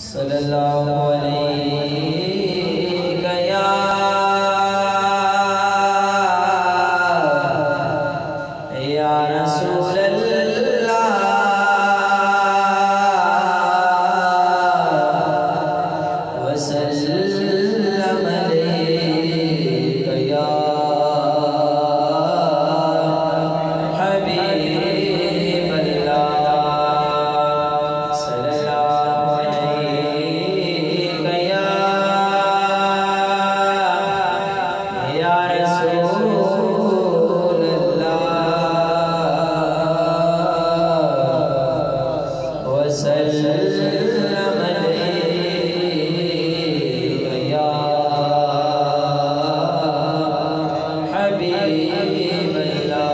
सल्लल्लाहु अलैहि या रसूल अल्लाह वसल्लम अलैका या हबीब अल्लाह सल्लल्लाहु अलैका या रसूल अल्लाह वसल्लम अलैका या हबीब अल्लाह।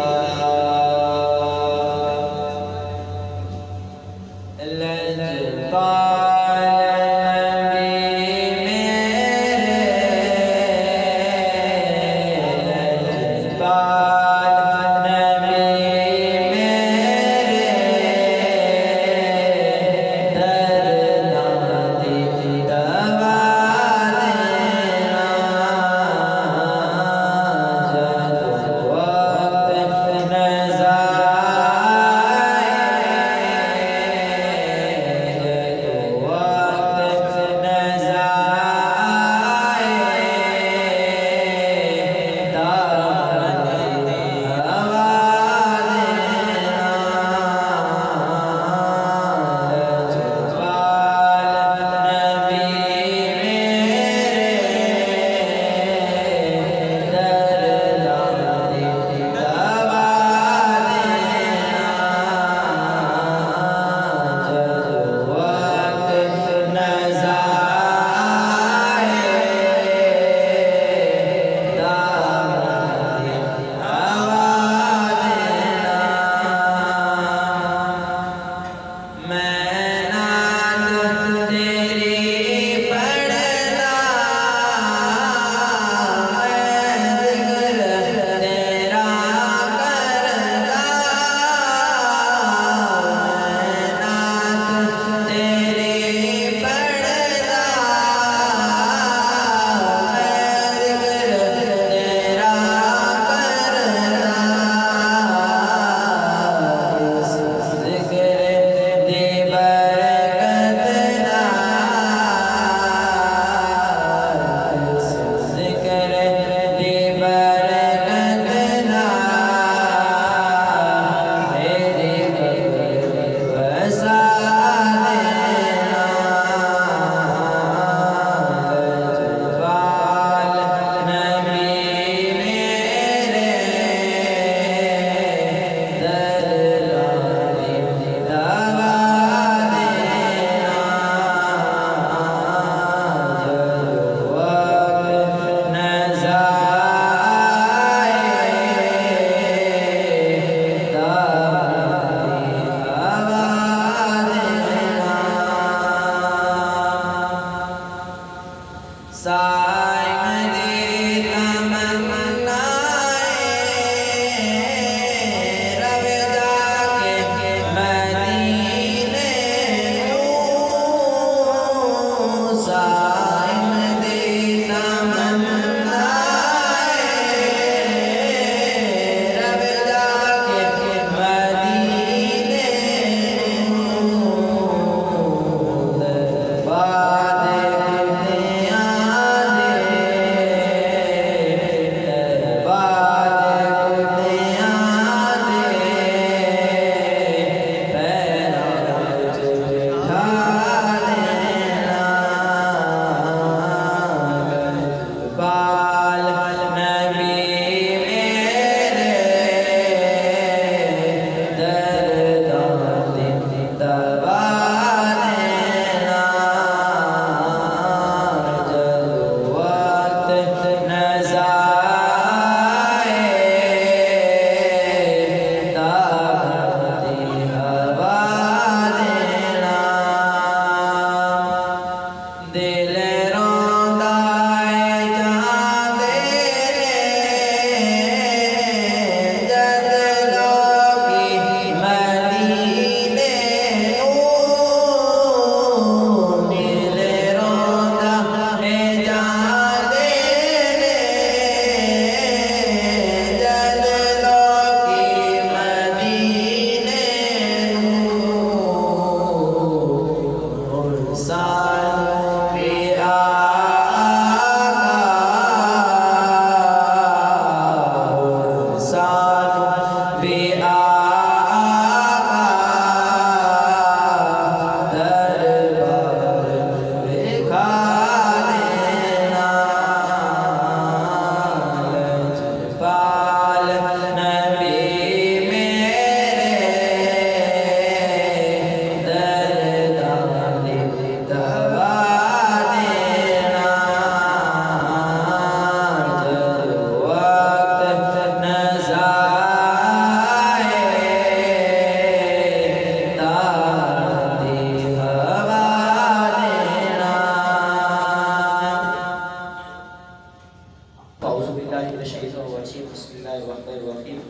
बिस्मिल्लाहिर्रहमानिर्रहीम।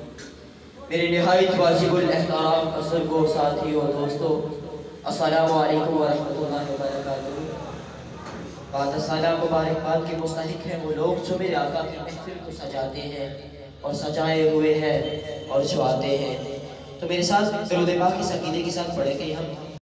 मेरे निहायत वाजिबुल एहतराम बुजुर्गों, साथियों, दोस्तों, अस्सलामु अलैकुम वरहमतुल्लाहि वबरकातुहू। बाद सलाम मुबारकबाद के मुस्तहिक हैं वो लोग जो मेरे आका की महफिल को सजाते हैं और सजाए हुए हैं और जो आते हैं। तो मेरे साथ दरूद पाक की अकीदे के साथ पढ़े कि हम